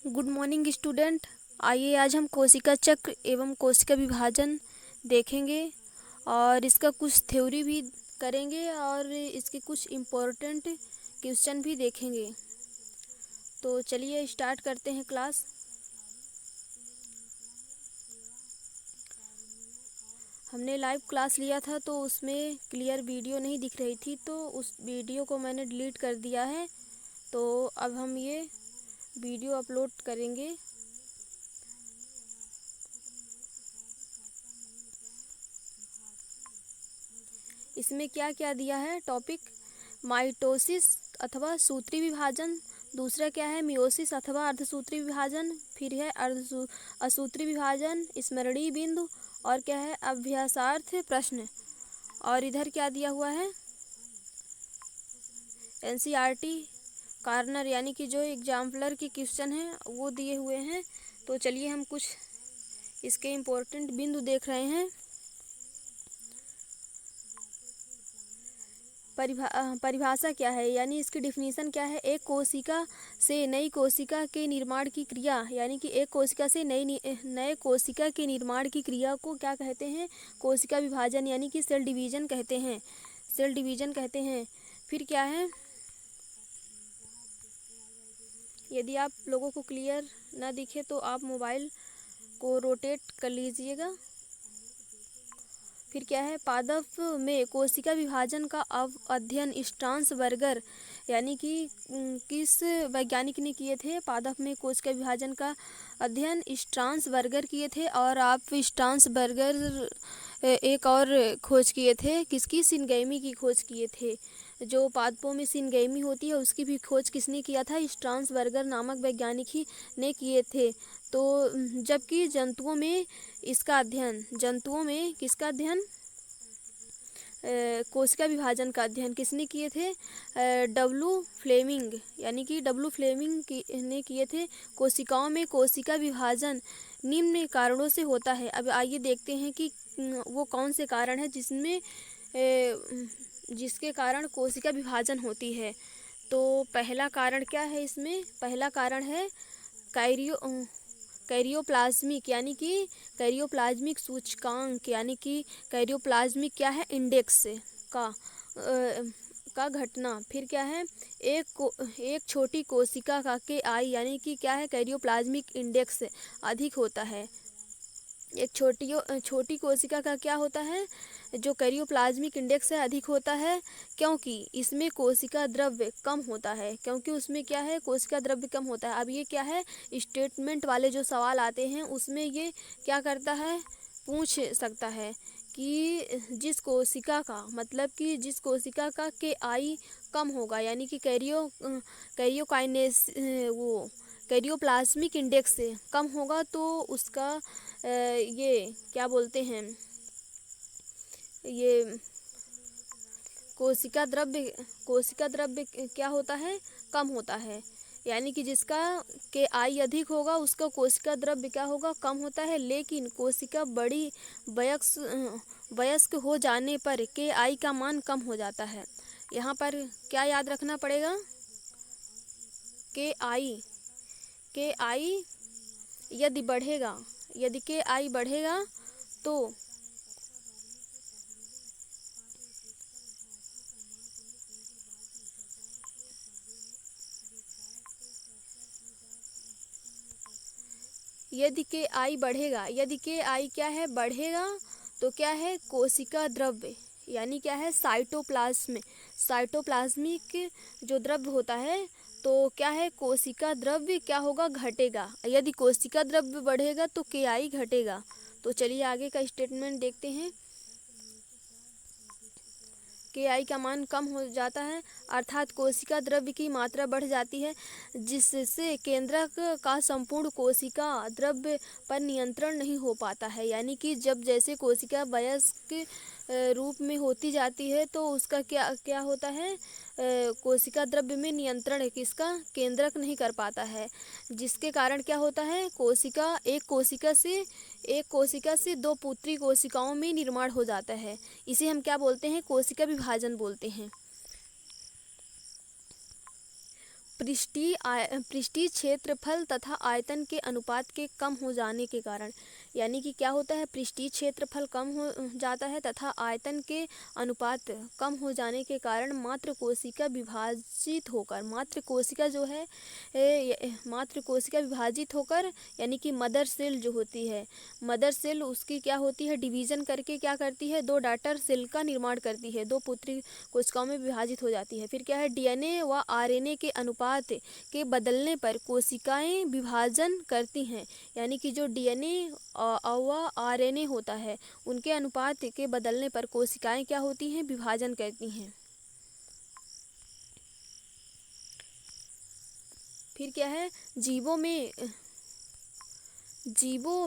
Good morning student. आइए आज हम कोशिका चक्र एवं कोशिका विभाजन देखेंगे और इसका कुछ थ्योरी भी करेंगे और इसके कुछ इम्पोर्टेंट क्वेश्चन भी देखेंगे। तो चलिए स्टार्ट करते हैं क्लास। हमने लाइव क्लास लिया था तो उसमें क्लियर वीडियो नहीं दिख रही थी, तो उस वीडियो को मैंने डिलीट कर दिया है। तो अब हम ये वीडियो अपलोड करेंगे। इसमें क्या क्या दिया है टॉपिक, माइटोसिस अथवा सूत्री विभाजन, दूसरा क्या है मियोसिस अथवा अर्धसूत्री विभाजन, फिर है असूत्री विभाजन, स्मरणीय बिंदु और क्या है अभ्यासार्थ प्रश्न। और इधर क्या दिया हुआ है एनसीईआरटी कॉर्नर यानी कि जो एग्जाम्पलर के क्वेश्चन हैं वो दिए हुए हैं। तो चलिए हम कुछ इसके इम्पोर्टेंट बिंदु देख रहे हैं। परिभाषा क्या है यानी इसकी डिफिनीशन क्या है। एक कोशिका से नई कोशिका के निर्माण की क्रिया यानी कि एक कोशिका से नए कोशिका के निर्माण की क्रिया को क्या कहते हैं, कोशिका विभाजन यानी कि सेल डिवीजन कहते हैं, सेल डिवीजन कहते हैं। फिर क्या है, यदि आप लोगों को क्लियर ना दिखे तो आप मोबाइल को रोटेट कर लीजिएगा। फिर क्या है, पादप में कोशिका विभाजन का अध्ययन स्ट्रासबर्गर यानी कि किस वैज्ञानिक ने किए थे। पादप में कोशिका विभाजन का अध्ययन स्ट्रासबर्गर किए थे। और आप स्ट्रासबर्गर एक और खोज किए थे, किसकी, सिनगैमी की खोज किए थे। जो पादपों में सिनगैमी होती है उसकी भी खोज किसने किया था, स्ट्रासबर्गर नामक वैज्ञानिक ही ने किए थे। तो जबकि जंतुओं में इसका अध्ययन, जंतुओं में किसका अध्ययन, कोशिका विभाजन का अध्ययन किसने किए थे, डब्ल्यू फ्लेमिंग यानी कि डब्ल्यू फ्लेमिंग ने किए थे। कोशिकाओं में कोशिका विभाजन निम्न कारणों से होता है। अब आइए देखते हैं कि वो कौन से कारण हैं जिसके कारण कोशिका विभाजन होती है। तो पहला कारण क्या है इसमें, पहला कारण है कैरियोप्लाज्मिक यानी कि कैरियोप्लाज्मिक सूचकांक यानी कि कैरियोप्लाज्मिक क्या है, इंडेक्स का घटना। फिर क्या है, एक छोटी कोशिका का KI यानी कि क्या है, कैरियोप्लाज्मिक इंडेक्स अधिक होता है। एक छोटी कोशिका का क्या होता है, जो कैरियोप्लाज्मिक इंडेक्स है अधिक होता है, क्योंकि इसमें कोशिका द्रव्य कम होता है, क्योंकि उसमें क्या है, कोशिका द्रव्य कम होता है। अब ये क्या है, स्टेटमेंट वाले जो सवाल आते हैं उसमें ये क्या करता है, पूछ सकता है कि जिस कोशिका का, मतलब कि जिस कोशिका का KI कम होगा यानी कि कैरियोकाइनेस वो कैरियोप्लाज्मिक इंडेक्स से कम होगा तो उसका ये क्या बोलते हैं, ये कोशिका द्रव्य क्या होता है, कम होता है। यानी कि जिसका KI अधिक होगा उसका कोशिका द्रव्य क्या होगा, कम होता है। लेकिन कोशिका बड़ी वयस्क हो जाने पर KI का मान कम हो जाता है। यहाँ पर क्या याद रखना पड़ेगा, KI यदि KI बढ़ेगा तो यदि KI क्या है, बढ़ेगा तो क्या है, कोशिका द्रव्य यानी क्या है, साइटोप्लाज्मिक जो द्रव्य होता है तो क्या है, कोशिका द्रव्य क्या होगा, घटेगा। यदि कोशिका द्रव्य बढ़ेगा तो KI घटेगा। तो चलिए आगे का स्टेटमेंट देखते हैं। KI का मान कम हो जाता है अर्थात कोशिका द्रव्य की मात्रा बढ़ जाती है, जिससे केंद्रक का संपूर्ण कोशिका द्रव्य पर नियंत्रण नहीं हो पाता है। यानी कि जब जैसे कोशिका वयस्क रूप में होती जाती है तो उसका क्या होता है, कोशिका द्रव्य में नियंत्रण किसका, केंद्रक नहीं कर पाता है, जिसके कारण क्या होता है, एक कोशिका से दो पुत्री कोशिकाओं में निर्माण हो जाता है। इसे हम क्या बोलते हैं, कोशिका विभाजन बोलते हैं। पृष्ठीय क्षेत्रफल तथा आयतन के अनुपात के कम हो जाने के कारण, यानी कि क्या होता है, पृष्ठीय क्षेत्रफल कम हो जाता है तथा आयतन के अनुपात कम हो जाने के कारण मात्र कोशिका विभाजित होकर, मात्र कोशिका जो है मात्र कोशिका विभाजित होकर, यानी कि मदर सेल जो होती है, मदर सेल उसकी क्या होती है, डिवीजन करके क्या करती है, दो डॉटर सेल का निर्माण करती है, दो पुत्री कोशिकाओं में विभाजित हो जाती है। फिर क्या है, डीएनए व आरएनए के अनुपात के बदलने पर कोशिकाएं विभाजन करती हैं, यानी कि जो डीएनए व आरएनए होता है उनके अनुपात के बदलने पर कोशिकाएं क्या होती हैं, विभाजन करती हैं। फिर क्या है, जीवों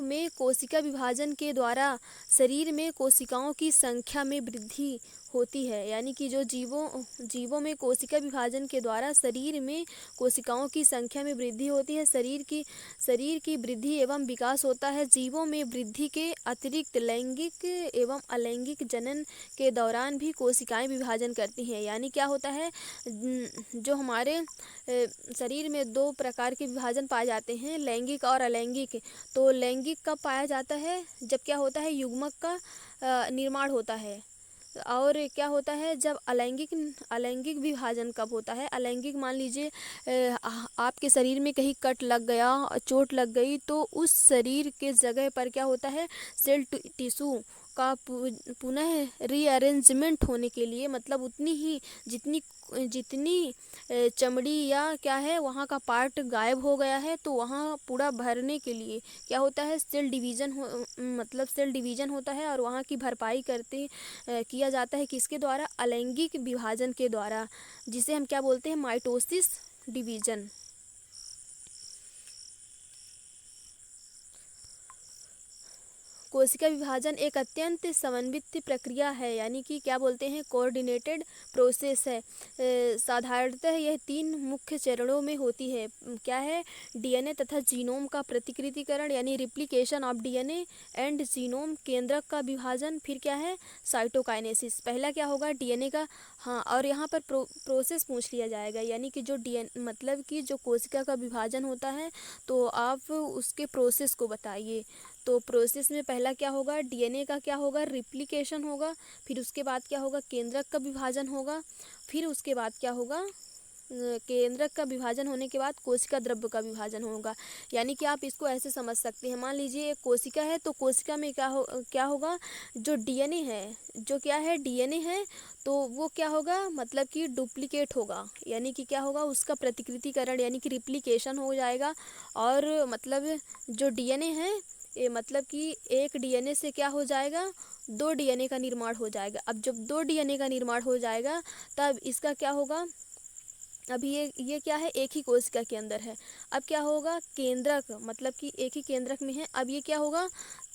में कोशिका विभाजन के द्वारा शरीर में कोशिकाओं की संख्या में वृद्धि होती है, यानी कि जो जीवों में कोशिका विभाजन के द्वारा शरीर में कोशिकाओं की संख्या में वृद्धि होती है, शरीर की वृद्धि एवं विकास होता है। जीवों में वृद्धि के अतिरिक्त लैंगिक एवं अलैंगिक जनन के दौरान भी कोशिकाएं विभाजन करती हैं, यानी क्या होता है, जो हमारे शरीर में दो प्रकार के विभाजन पाए जाते हैं, लैंगिक और अलैंगिक। तो लैंगिक कब पाया जाता है, जब क्या होता है, युग्मक का निर्माण होता है। और क्या होता है, जब अलैंगिक विभाजन कब होता है, अलैंगिक मान लीजिए आपके शरीर में कहीं कट लग गया, चोट लग गई, तो उस शरीर के जगह पर क्या होता है, सेल टिश्यू का पुनः रीअरेंजमेंट होने के लिए, मतलब उतनी ही जितनी चमड़ी या क्या है वहाँ का पार्ट गायब हो गया है, तो वहाँ पूरा भरने के लिए क्या होता है, सेल डिवीज़न होता है और वहाँ की भरपाई किया जाता है किसके द्वारा, अलैंगिक विभाजन के द्वारा, जिसे हम क्या बोलते हैं, माइटोसिस डिवीज़न। कोशिका विभाजन एक अत्यंत समन्वित प्रक्रिया है, यानी कि क्या बोलते हैं, कोऑर्डिनेटेड प्रोसेस है। साधारणतः यह 3 मुख्य चरणों में होती है। क्या है, डीएनए तथा जीनोम का प्रतिकृतिकरण, यानी replication of DNA and genome, केंद्रक का विभाजन, फिर क्या है, साइटोकाइनेसिस। पहला क्या होगा, डीएनए का, हाँ, और यहाँ पर प्रोसेस पूछ लिया जाएगा, यानी कि जो डीएनए मतलब कि जो कोशिका का विभाजन होता है, तो आप उसके प्रोसेस को बताइए। तो प्रोसेस में पहला क्या होगा, डीएनए का क्या होगा, रिप्लिकेशन होगा, फिर उसके बाद क्या होगा, केंद्रक का विभाजन होगा, फिर उसके बाद क्या होगा, केंद्रक का विभाजन होने के बाद कोशिका द्रव्य का विभाजन होगा। यानी कि आप इसको ऐसे समझ सकते हैं, मान लीजिए एक कोशिका है, तो कोशिका में क्या होगा, जो डीएनए है, जो क्या है, डीएनए है, तो वो क्या होगा, मतलब कि डुप्लीकेट होगा, यानी कि क्या होगा, उसका प्रतिकृतिकरण यानी कि रिप्लिकेशन हो जाएगा। और मतलब जो डीएनए है, मतलब कि एक डीएनए से क्या हो जाएगा, 2 डीएनए का निर्माण हो जाएगा। अब जब 2 डीएनए का निर्माण हो जाएगा, तब इसका क्या होगा, अभी ये क्या है, एक ही कोशिका के अंदर है। अब क्या होगा, केंद्रक, मतलब कि एक ही केंद्रक में है। अब ये क्या होगा,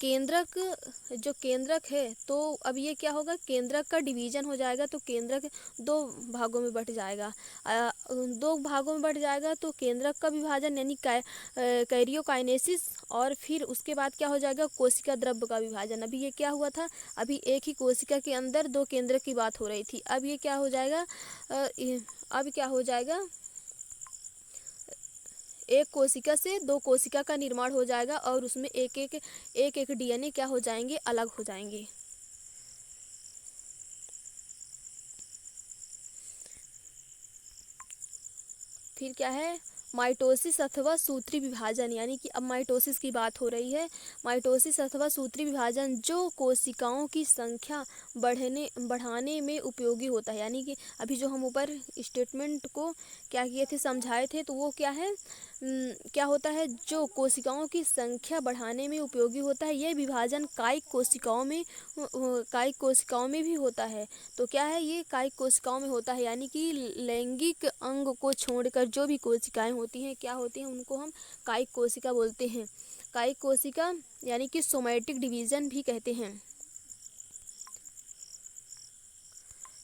जो केंद्रक है, तो अब ये क्या होगा, केंद्रक का डिवीजन हो जाएगा, तो केंद्रक 2 भागों में बट जाएगा। 2 भागों में बट जाएगा, तो केंद्रक का विभाजन यानी कैरियोकाइनेसिस, और फिर उसके बाद क्या हो जाएगा, कोशिका द्रव्य का विभाजन। अभी ये क्या हुआ था, अभी एक ही कोशिका के अंदर 2 केंद्रक की बात हो रही थी। अब ये क्या हो जाएगा, अब क्या हो जाएगा, एक कोशिका से 2 कोशिका का निर्माण हो जाएगा, और उसमें एक एक डीएनए क्या हो जाएंगे, अलग हो जाएंगे। फिर क्या है, माइटोसिस अथवा सूत्री विभाजन, यानी कि अब माइटोसिस की बात हो रही है। माइटोसिस अथवा सूत्री विभाजन जो कोशिकाओं की संख्या बढ़ाने में उपयोगी होता है, यानी कि अभी जो हम ऊपर स्टेटमेंट को क्या किए थे, समझाए थे, तो वो क्या है, क्या होता है, जो कोशिकाओं की संख्या बढ़ाने में उपयोगी होता है, यह विभाजन कायिक कोशिकाओं में भी होता है। तो क्या है, ये कायिक कोशिकाओं में होता है, यानी कि लैंगिक अंग को छोड़कर जो भी कोशिकाएं होती हैं, क्या होती हैं, उनको हम कायिक कोशिका बोलते हैं। कायिक कोशिका यानी कि सोमैटिक डिवीजन भी कहते हैं।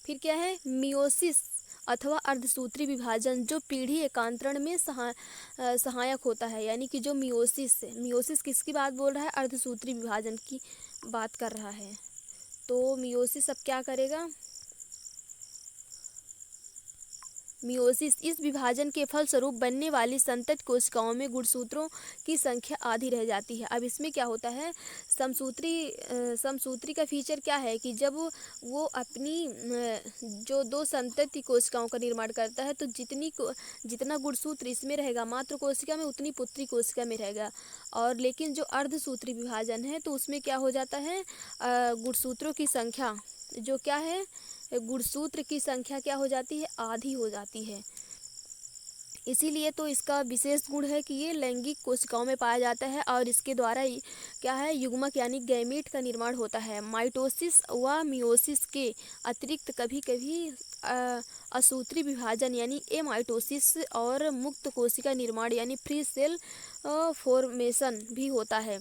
फिर क्या है, मियोसिस अथवा अर्धसूत्री विभाजन जो पीढ़ी एकांतरण में सहायक होता है, यानी कि जो मियोसिस किसकी बात बोल रहा है, अर्धसूत्री विभाजन की बात कर रहा है। तो मियोसिस अब क्या करेगा, मियोसिस। इस विभाजन के फलस्वरूप बनने वाली संतत कोशिकाओं में गुणसूत्रों की संख्या आधी रह जाती है। अब इसमें क्या होता है, समसूत्री का फीचर क्या है कि जब वो अपनी जो दो संतति कोशिकाओं का निर्माण करता है तो जितना गुणसूत्र इसमें रहेगा मात्र कोशिका में उतनी पुत्री कोशिका में रहेगा। और लेकिन जो अर्धसूत्री विभाजन है तो उसमें क्या हो जाता है, गुणसूत्रों की संख्या जो क्या है, गुणसूत्र की संख्या क्या हो जाती है, आधी हो जाती है। इसीलिए तो इसका विशेष गुण है कि ये लैंगिक कोशिकाओं में पाया जाता है और इसके द्वारा क्या है, युग्मक यानी गैमीट का निर्माण होता है। माइटोसिस व मियोसिस के अतिरिक्त कभी कभी असूत्री विभाजन यानी एमाइटोसिस और मुक्त कोशिका निर्माण यानी फ्री सेल फॉर्मेशन भी होता है।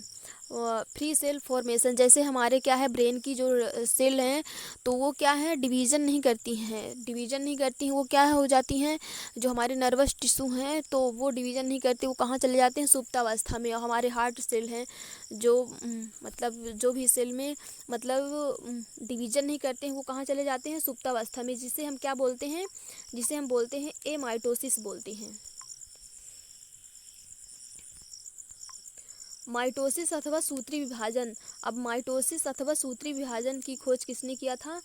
फ्री सेल फॉर्मेशन जैसे हमारे क्या है, ब्रेन की जो सेल हैं तो वो क्या है, डिवीज़न नहीं करती हैं, वो क्या हो जाती हैं, जो हमारे नर्वस टिश्यू हैं तो वो डिवीज़न नहीं करते, वो कहाँ चले जाते हैं, सुप्तावस्था में। और हमारे हार्ट सेल हैं जो मतलब जो भी सेल में मतलब डिवीज़न नहीं करते हैं वो कहाँ चले जाते हैं, सुप्तावस्था में, जिसे हम क्या बोलते हैं, जिसे हम बोलते हैं एमाइटोसिस बोलते हैं। माइटोसिस अथवा सूत्री विभाजन। अब माइटोसिस अथवा सूत्री विभाजन की खोज किसने किया था,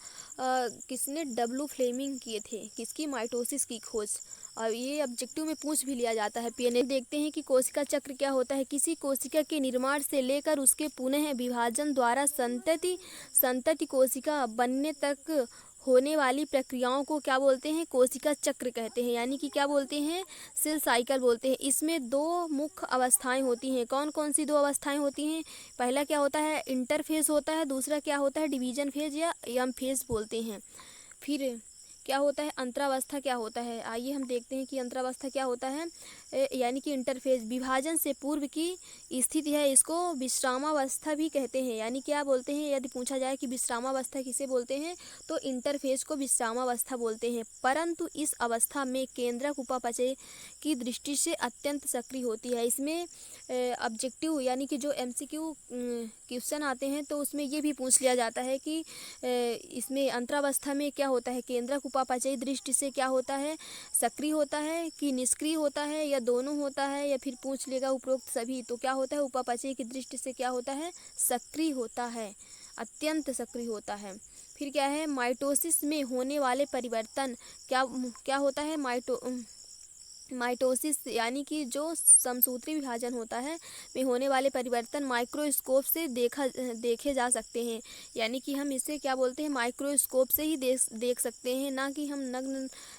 किसने, डब्ल्यू फ्लेमिंग किए थे। किसकी, माइटोसिस की खोज। और ये ऑब्जेक्टिव में पूछ भी लिया जाता है पीएनए। देखते हैं कि कोशिका चक्र क्या होता है। किसी कोशिका के निर्माण से लेकर उसके पुनः विभाजन द्वारा संतति कोशिका बनने तक होने वाली प्रक्रियाओं को क्या बोलते हैं, कोशिका चक्र कहते हैं, यानी कि क्या बोलते हैं, सेल साइकिल बोलते हैं। इसमें दो मुख्य अवस्थाएं होती हैं। कौन कौन सी दो अवस्थाएं होती हैं, पहला क्या होता है, इंटरफेज होता है, दूसरा क्या होता है, डिवीजन फेज या एम फेज बोलते हैं। फिर क्या होता है, अंतरावस्था क्या होता है। आइए हम देखते हैं कि अंतरावस्था क्या होता है, यानी कि इंटरफेज विभाजन से पूर्व की स्थिति है, इसको विश्रामावस्था भी कहते हैं। यानी क्या बोलते हैं, यदि पूछा जाए कि विश्रामावस्था किसे बोलते हैं तो इंटरफेज को विश्रामावस्था बोलते हैं। परंतु इस अवस्था में केंद्रक उपापचय की दृष्टि से अत्यंत सक्रिय होती है। इसमें ऑब्जेक्टिव यानी कि जो एमसीक्यू क्वेश्चन आते हैं तो उसमें ये भी पूछ लिया जाता है कि इसमें अंतरावस्था में क्या होता है, केंद्रक उपापचयी दृष्टि से क्या होता है, सक्रिय होता है कि निष्क्रिय होता है या दोनों होता है, या फिर पूछ लेगा उपरोक्त सभी, तो क्या होता है, उपापचय की दृष्टि से क्या होता है, सक्रिय होता है, अत्यंत सक्रिय होता है। फिर क्या है, माइटोसिस में होने वाले परिवर्तन क्या होता है, माइटोसिस यानी कि जो समसूत्री विभाजन होता है में होने वाले परिवर्तन माइक्रोस्कोप से देखे जा सकते हैं। यानी कि हम इसे क्या बोलते हैं, माइक्रोस्कोप से ही देख सकते हैं, ना कि हम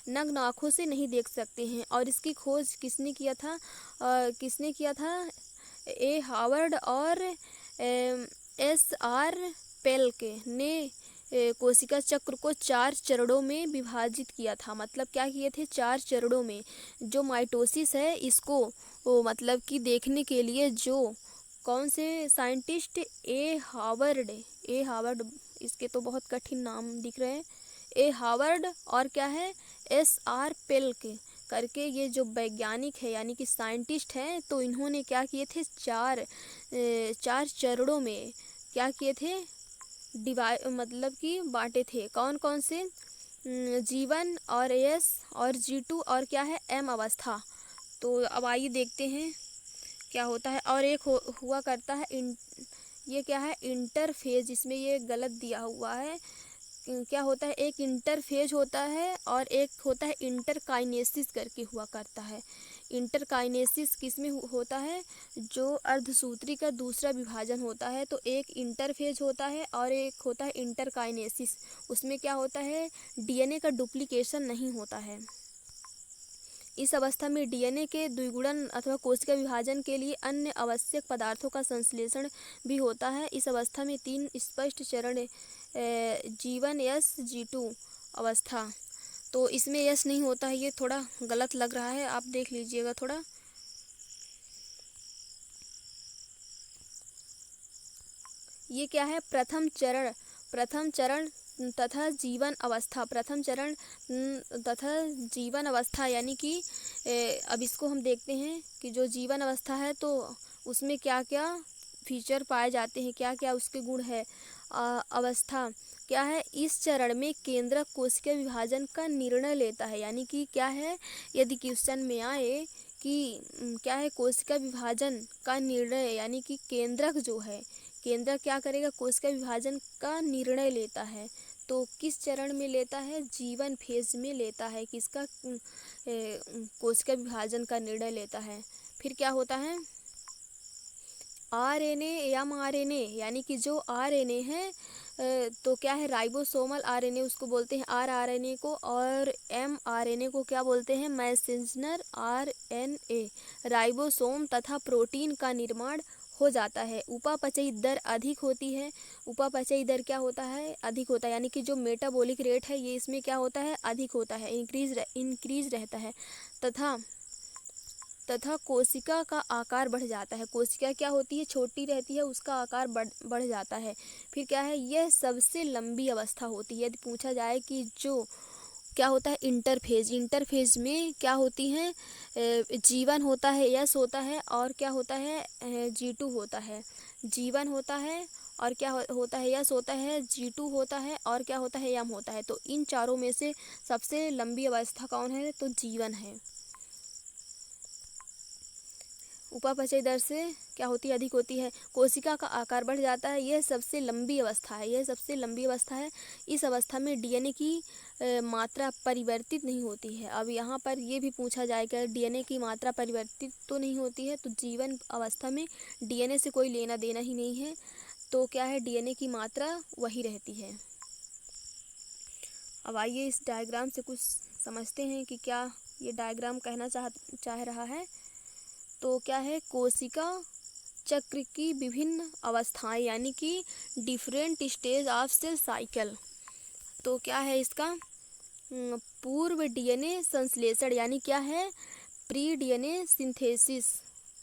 नग्न आँखों से नहीं देख सकते हैं। और इसकी खोज किसने किया था, ए हावर्ड और SR पेल्क ने कोशिका चक्र को 4 चरणों में विभाजित किया था। मतलब क्या किए थे, 4 चरणों में। जो माइटोसिस है इसको मतलब कि देखने के लिए जो कौन से साइंटिस्ट, ए हावर्ड, इसके तो बहुत कठिन नाम दिख रहे हैं, ए हावर्ड और क्या है, SR पेल्क करके ये जो वैज्ञानिक है यानी कि साइंटिस्ट हैं, तो इन्होंने क्या किए थे, 4 चरणों में क्या किए थे, मतलब कि बांटे थे। कौन कौन से, G1 और S और G2 और क्या है, M अवस्था। तो अब आइए देखते हैं क्या होता है। और एक हुआ करता है ये क्या है, इंटरफेज, इसमें ये गलत दिया हुआ है। क्या होता है, एक इंटरफेज होता है और एक होता है इंटरकाइनेसिस करके हुआ करता है। इंटरकाइनेसिस किसमें होता है, जो अर्धसूत्री का दूसरा विभाजन होता है, तो एक इंटरफेज होता है और एक होता है इंटरकाइनेसिस। उसमें क्या होता है, DNA का डुप्लीकेशन नहीं होता है। इस अवस्था में DNA के द्विगुणन अथवा कोशिका विभाजन के लिए अन्य आवश्यक पदार्थों का संश्लेषण भी होता है। इस अवस्था में 3 स्पष्ट चरण, G1 S G2 अवस्था। तो इसमें यस नहीं होता है, ये थोड़ा गलत लग रहा है, आप देख लीजिएगा थोड़ा। ये क्या है, प्रथम चरण तथा जीवन अवस्था। प्रथम चरण तथा जीवन अवस्था यानी कि अब इसको हम देखते हैं कि जो जीवन अवस्था है तो उसमें क्या क्या फीचर पाए जाते हैं, क्या क्या उसके गुण है। अवस्था क्या है, इस चरण में केंद्रक कोशिका विभाजन का निर्णय लेता है। यानी कि क्या है, यदि क्वेश्चन में आए कि क्या है, कोशिका विभाजन का निर्णय, यानी कि केंद्रक जो है, केंद्रक क्या करेगा, कोशिका विभाजन का निर्णय लेता है। तो किस चरण में लेता है, जीवन फेज में लेता है, किसका, कोशिका विभाजन का निर्णय लेता है। फिर क्या होता है, आरएनए, एमआरएनए, यानी कि जो आरएनए है, तो क्या है, राइबोसोमल आरएनए उसको बोलते हैं, आरआरएनए को, और एमआरएनए को क्या बोलते हैं, मैसेंजर आरएनए। राइबोसोम तथा प्रोटीन का निर्माण हो जाता है। उपापचयी दर अधिक होती है। उपापचयी दर क्या होता है, अधिक होता है, यानी कि जो मेटाबॉलिक रेट है ये इसमें क्या होता है, अधिक होता है, इंक्रीज रहता है। तथा कोशिका का आकार बढ़ जाता है। कोशिका क्या होती है, छोटी रहती है, उसका आकार बढ़ जाता है। फिर क्या है, यह सबसे लंबी अवस्था होती है। यदि पूछा जाए कि जो क्या होता है, इंटरफेज, इंटरफेज में क्या होती है, जीवन होता है, यस होता है, और क्या होता है, G2 होता है। जीवन होता है और क्या होता है, यस होता है, G2 होता है, और क्या होता है, यम होता है। तो इन चारों में से सबसे लंबी अवस्था कौन है, तो जीवन है। उपापचय दर से क्या होती है, अधिक होती है। कोशिका का आकार बढ़ जाता है, यह सबसे लंबी अवस्था है, यह सबसे लंबी अवस्था है। इस अवस्था में डीएनए की मात्रा परिवर्तित नहीं होती है। अब यहाँ पर ये भी पूछा जाएगा, डीएनए की मात्रा परिवर्तित तो नहीं होती है, तो जीवन अवस्था में डीएनए से कोई लेना देना ही नहीं है, तो क्या है, डीएनए की मात्रा वही रहती है। अब आइए इस डायग्राम से कुछ समझते हैं कि क्या ये डायग्राम कहना चाह रहा है। तो क्या है, कोशिका चक्र की विभिन्न अवस्थाएं, यानी कि different stage of cell cycle. तो क्या है इसका, पूर्व डीएनए संश्लेषण, यानी क्या है, प्री डीएनए सिंथेसिस।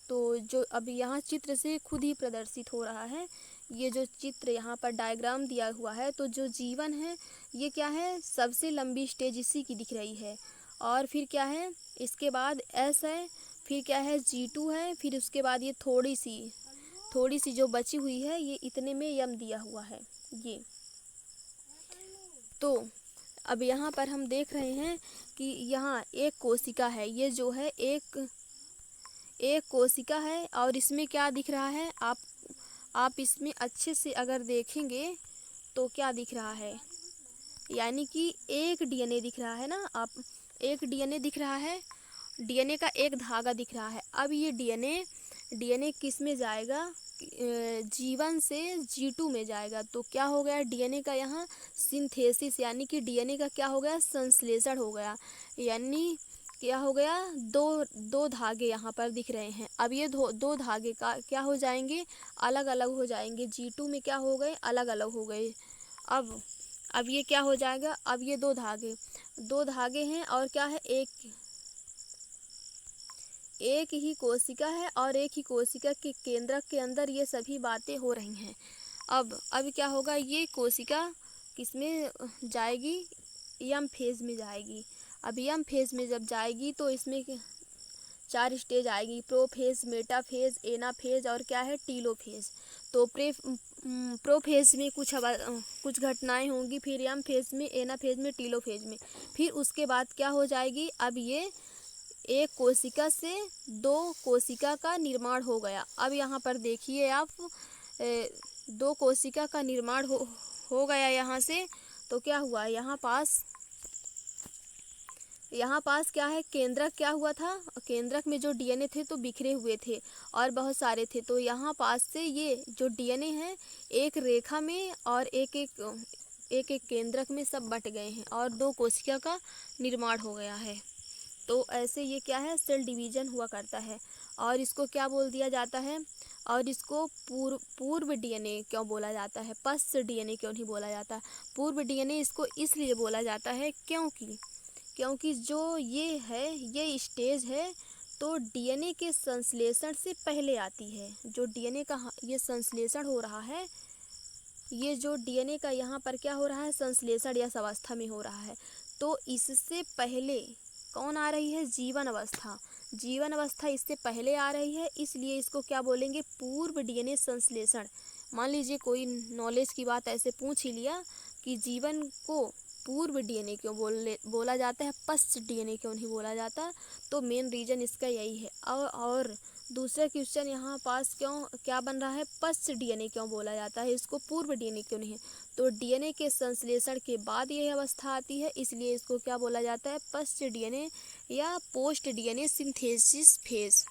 तो जो अब यहाँ चित्र से खुद ही प्रदर्शित हो रहा है, ये जो चित्र यहाँ पर डायग्राम दिया हुआ है, तो जो जीवन है ये क्या है, सबसे लंबी स्टेज इसी की दिख रही है। और फिर क्या है, इसके बाद एस है, फिर क्या है, G2 है, फिर उसके बाद ये थोड़ी सी जो बची हुई है, ये इतने में यम दिया हुआ है ये। तो अब यहाँ पर हम देख रहे हैं कि यहाँ एक कोशिका है, ये जो है एक कोशिका है, और इसमें क्या दिख रहा है, आप इसमें अच्छे से अगर देखेंगे तो क्या दिख रहा है, यानी कि एक डीएनए दिख रहा है ना, आप एक डीएनए दिख रहा है, डीएनए का एक धागा दिख रहा है। अब ये डीएनए किस में जाएगा, जीवन से G2 में जाएगा। तो क्या हो गया, डीएनए का यहाँ सिंथेसिस, यानी कि डीएनए का क्या हो गया, संश्लेषण हो गया। यानी क्या हो गया, दो धागे यहाँ पर दिख रहे हैं। अब ये दो धागे का क्या हो जाएंगे, अलग अलग हो जाएंगे। G2 में क्या हो गए, अलग अलग हो गए। अब ये क्या हो जाएगा, अब ये दो धागे हैं, और क्या है, एक ही कोशिका है, और एक ही कोशिका के केंद्रक के अंदर ये सभी बातें हो रही हैं। अब क्या होगा, ये कोशिका किसमें जाएगी, यम फेज में जाएगी। अब यम फेज में जब जाएगी तो इसमें 4 स्टेज आएगी, प्रोफेज, मेटाफेज, एनाफेज, और क्या है, टीलोफेज। तो प्रोफेज में कुछ घटनाएं होंगी, फिर यम फेज में, एनाफेज में, टीलोफेज में। फिर उसके बाद क्या हो जाएगी, अब ये एक कोशिका से 2 कोशिका का निर्माण हो गया। अब यहाँ पर देखिए आप, 2 कोशिका का निर्माण हो गया यहाँ से। तो क्या हुआ, यहाँ पास क्या है, केंद्रक क्या हुआ था, केंद्रक में जो डीएनए थे तो बिखरे हुए थे और बहुत सारे थे। तो यहाँ पास से ये जो डीएनए है, एक रेखा में और एक केंद्रक में सब बट गए हैं, और 2 कोशिका का निर्माण हो गया है। तो ऐसे ये क्या है, सेल डिवीजन हुआ करता है। और इसको क्या बोल दिया जाता है, और इसको पूर्व डीएनए क्यों बोला जाता है, पश्च डीएनए क्यों नहीं बोला जाता। पूर्व डीएनए इसको इसलिए बोला जाता है क्योंकि जो ये है, ये स्टेज है तो डीएनए के संश्लेषण से पहले आती है। जो डीएनए का ये संश्लेषण हो रहा है, ये जो डीएनए का यहाँ पर क्या हो रहा है, संश्लेषण या अवस्था में हो रहा है। तो इससे पहले कौन आ रही है, जीवन अवस्था। जीवन अवस्था इससे पहले आ रही है, इसलिए इसको क्या बोलेंगे, पूर्व डीएनए संश्लेषण। मान लीजिए कोई नॉलेज की बात ऐसे पूछ ही लिया कि जीवन को पूर्व डीएनए क्यों बोला जाता है, पश्च डीएनए क्यों नहीं बोला जाता, तो मेन रीज़न इसका यही है। और दूसरा क्वेश्चन यहाँ पास क्या बन रहा है, पश्च डीएनए क्यों बोला जाता है, इसको पूर्व डीएनए क्यों नहीं है। तो डीएनए के संश्लेषण के बाद यह अवस्था आती है, इसलिए इसको क्या बोला जाता है, पश्च डीएनए या पोस्ट डीएनए सिंथेसिस फेज।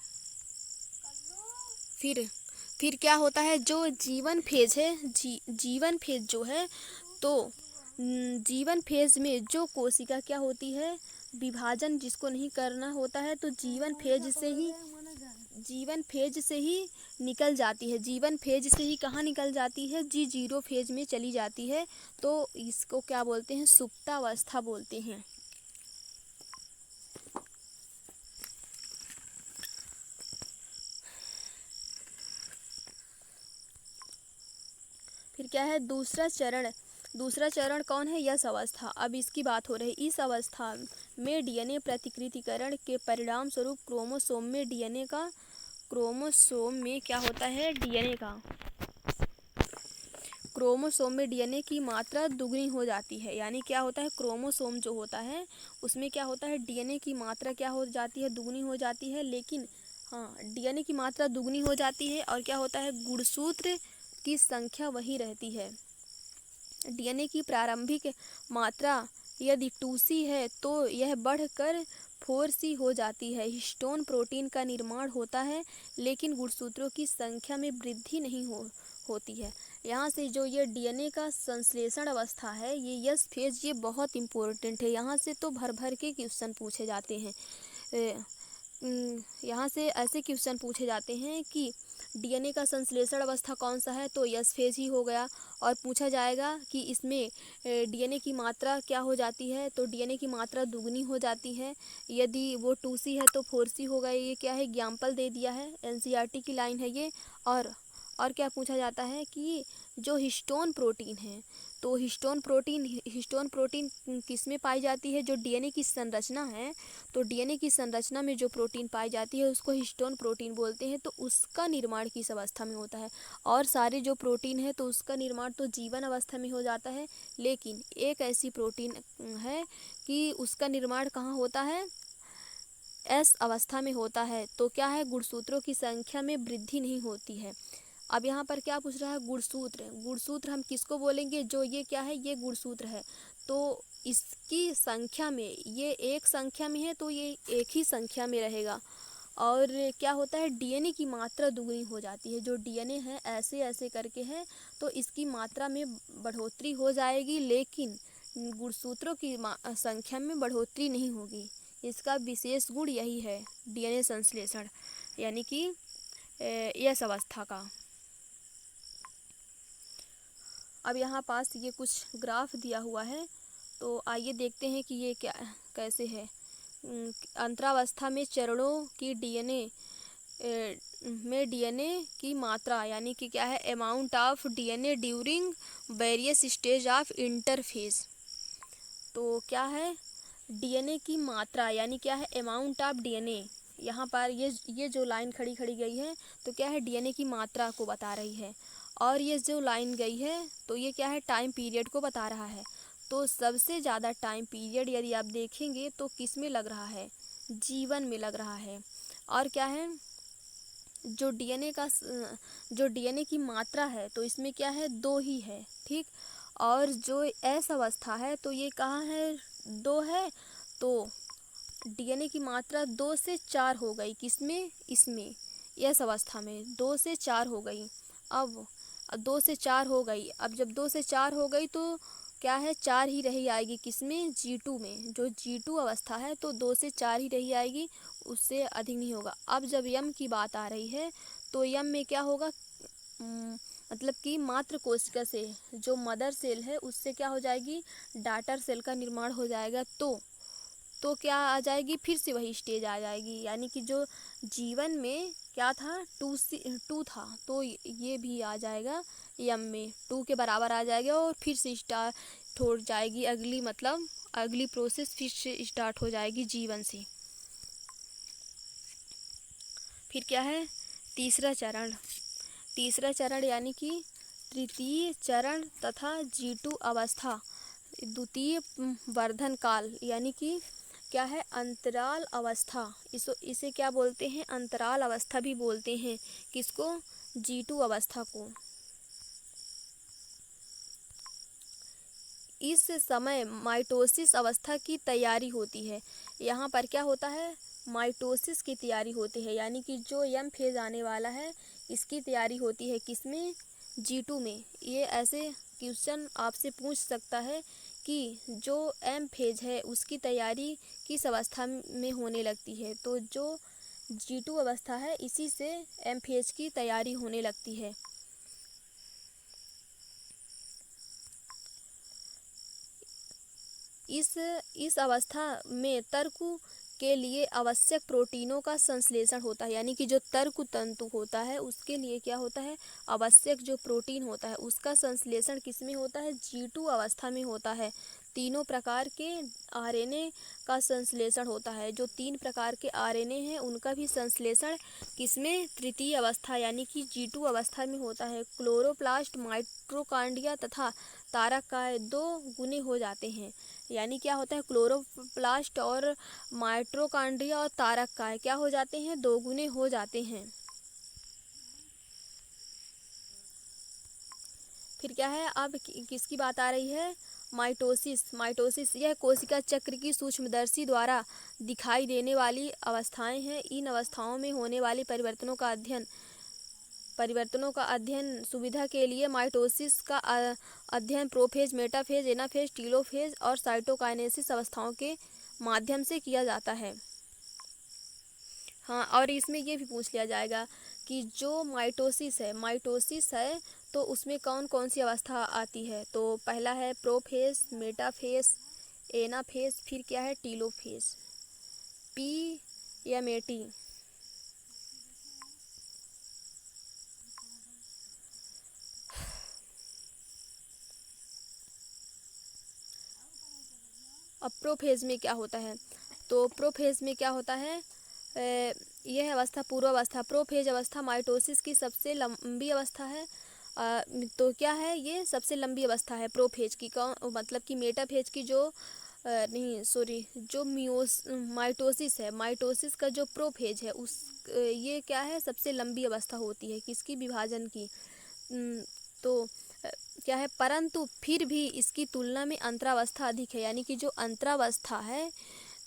फिर क्या होता है, जो जीवन फेज है, जीवन फेज जो है, तो जीवन फेज में जो कोशिका क्या होती है, विभाजन जिसको नहीं करना होता है, तो जीवन फेज से ही निकल जाती है। जीवन फेज से ही कहाँ निकल जाती है, G0 फेज में चली जाती है। तो इसको क्या बोलते हैं, सुप्तावस्था बोलते हैं। फिर क्या है, दूसरा चरण कौन है, यस अवस्था। अब इसकी बात हो रही, इस अवस्था में डीएनए प्रतिकृतिकरण के परिणाम स्वरूप क्रोमोसोम में क्या होता है, क्रोमोसोम में डीएनए की मात्रा दुगनी हो जाती है। यानी क्या होता है, क्रोमोसोम जो होता है उसमें क्या होता है, डीएनए की मात्रा क्या हो जाती है, दुगनी हो जाती है। लेकिन हाँ, डीएनए की मात्रा दुगनी हो जाती है और क्या होता है, गुणसूत्र की संख्या वही रहती है। डीएनए की प्रारंभिक मात्रा यदि 2C है तो यह बढ़कर 4C हो जाती है। हिस्टोन प्रोटीन का निर्माण होता है, लेकिन गुणसूत्रों की संख्या में वृद्धि नहीं होती है। यहाँ से जो ये डीएनए का संश्लेषण अवस्था है, ये यस फेज, ये बहुत इम्पोर्टेंट है। यहाँ से तो भर भर के क्वेश्चन पूछे जाते हैं। यहाँ से ऐसे क्वेश्चन पूछे जाते हैं कि डीएनए का संश्लेषण अवस्था कौन सा है, तो यस फेज ही हो गया। और पूछा जाएगा कि इसमें डीएनए की मात्रा क्या हो जाती है, तो डीएनए की मात्रा दुगनी हो जाती है। यदि वो 2C है तो 4C होगा। ये क्या है, एग्जाम्पल दे दिया है, एनसीईआरटी की लाइन है ये। और क्या पूछा जाता है कि जो हिस्टोन प्रोटीन है, तो हिस्टोन प्रोटीन किस में पाई जाती है, जो डीएनए की संरचना है, तो डीएनए की संरचना में जो प्रोटीन पाई जाती है उसको हिस्टोन प्रोटीन बोलते हैं। तो उसका निर्माण किस अवस्था में होता है, और सारे जो प्रोटीन है तो उसका निर्माण तो जीवन अवस्था में हो जाता है। लेकिन एक ऐसी प्रोटीन है कि उसका निर्माण कहाँ होता है, एस अवस्था में होता है। तो क्या है, गुणसूत्रों की संख्या में वृद्धि नहीं होती है। अब यहाँ पर क्या पूछ रहा है, गुणसूत्र हम किसको बोलेंगे, जो ये क्या है, ये गुणसूत्र है। तो इसकी संख्या में, ये एक संख्या में है तो ये एक ही संख्या में रहेगा। और क्या होता है, डीएनए की मात्रा दुगनी हो जाती है। जो डीएनए है ऐसे ऐसे करके है, तो इसकी मात्रा में बढ़ोतरी हो जाएगी, लेकिन गुणसूत्रों की संख्या में बढ़ोतरी नहीं होगी। इसका विशेष गुण यही है, डीएनए संश्लेषण, यानी कि यस अवस्था का। अब यहाँ पास ये कुछ ग्राफ दिया हुआ है, तो आइए देखते हैं कि ये कैसे है। अंतरावस्था में चरणों की डीएनए की मात्रा, यानी कि क्या है, amount of DNA during various stage of interphase. तो क्या है, डीएनए की मात्रा, यानी क्या है, अमाउंट ऑफ डीएनए। यहाँ पर ये जो लाइन खड़ी गई है, तो क्या है, डीएनए की मात्रा को बता रही है। और ये जो लाइन गई है, तो ये क्या है, टाइम पीरियड को बता रहा है। तो सबसे ज़्यादा टाइम पीरियड यदि आप देखेंगे तो किस में लग रहा है, जीवन में लग रहा है। और क्या है, जो डीएनए की मात्रा है, तो इसमें क्या है, 2 ही है, ठीक। और जो एस अवस्था है, तो ये कहाँ है, 2 है। तो डीएनए की मात्रा 2 से 4 हो गई, किसमें, इसमें, एस अवस्था में 2 से 4 हो गई। अब 2 से 4 हो गई, अब जब 2 से 4 हो गई तो क्या है, 4 ही रही आएगी, किसमें, G2 में। जो G2 अवस्था है तो 2 से 4 ही रही आएगी, उससे अधिक नहीं होगा। अब जब यम की बात आ रही है, तो यम में क्या होगा, मतलब कि मात्र कोशिका से, जो मदर सेल है उससे क्या हो जाएगी, डाटर सेल का निर्माण हो जाएगा। तो क्या आ जाएगी, फिर से वही स्टेज आ जाएगी। यानी कि जो जीवन में क्या था, 2 था, तो ये भी आ जाएगा यम में, 2 के बराबर आ जाएगा। और फिर से स्टार्ट हो जाएगी अगली, मतलब अगली प्रोसेस फिर से स्टार्ट हो जाएगी जीवन से। फिर क्या है, तीसरा चरण यानी कि तृतीय चरण तथा G2 अवस्था द्वितीय वर्धन काल यानी कि क्या है अंतराल अवस्था। इसे क्या बोलते हैं, अंतराल अवस्था भी बोलते हैं। किसको, G2 अवस्था को। इस समय माइटोसिस अवस्था की तैयारी होती है। यहाँ पर क्या होता है, माइटोसिस की तैयारी होती है, यानी कि जो एम फेज आने वाला है इसकी तैयारी होती है। किसमें, G2 में। ये ऐसे क्वेश्चन आपसे पूछ सकता है कि जो एम फेज है उसकी तैयारी किस अवस्था में होने लगती है। तो जो G2 अवस्था है इसी से एम फेज की तैयारी होने लगती है। इस अवस्था में तर्क के लिए आवश्यक प्रोटीनों का संश्लेषण होता है, यानी कि जो तर्क तंतु होता है उसके लिए क्या होता है, आवश्यक जो प्रोटीन होता है उसका संश्लेषण किसमें होता है, G2 अवस्था में होता है। तीनों प्रकार के आरएनए का संश्लेषण होता है। जो 3 प्रकार के आरएनए हैं उनका भी संश्लेषण किसमें, तृतीय अवस्था यानी कि G2 अवस्था में होता है। क्लोरोप्लास्ट, माइटोकॉन्ड्रिया तथा तारकाएं 2 गुने हो जाते हैं। यानी क्या होता है, क्लोरोप्लास्ट और माइटोकॉन्ड्रिया और तारकाएं क्या हो जाते हैं, 2 गुने हो जाते हैं। फिर क्या है, अब किसकी बात आ रही है, माइटोसिस यह कोशिका चक्र की सूक्ष्मदर्शी द्वारा दिखाई देने वाली अवस्थाएं हैं। इन अवस्थाओं में होने वाले परिवर्तनों का अध्ययन सुविधा के लिए माइटोसिस का अध्ययन प्रोफेज, मेटाफेज, एनाफेज, टीलोफेज और साइटोकाइनेसिस अवस्थाओं के माध्यम से किया जाता है। हाँ, और इसमें ये भी पूछ लिया जाएगा कि जो माइटोसिस है तो उसमें कौन कौन सी अवस्था आती है। तो पहला है प्रोफेज, मेटाफेज, एनाफेज, फिर क्या है, टीलोफेज। PMAT। अब प्रोफेज में क्या होता है, तो प्रोफेज में क्या होता है, यह अवस्था पूर्वावस्था, प्रोफेज अवस्था माइटोसिस की सबसे लंबी अवस्था है। तो क्या है, ये सबसे लंबी अवस्था है प्रोफेज की। कौन, मतलब कि मेटाफेज की जो जो माइटोसिस है, माइटोसिस का जो प्रोफेज है उस ये क्या है, सबसे लंबी अवस्था होती है किसकी, विभाजन की। तो क्या है, परंतु फिर भी इसकी तुलना में अंतरावस्था अधिक है। यानी कि जो अंतरावस्था है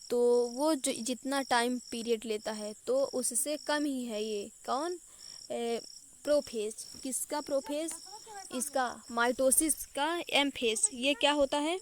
तो वो जो जितना टाइम पीरियड लेता है तो उससे कम ही है। ये कौन, प्रोफेज। किसका प्रोफेज, इसका माइटोसिस का एम फेज। ये क्या होता है,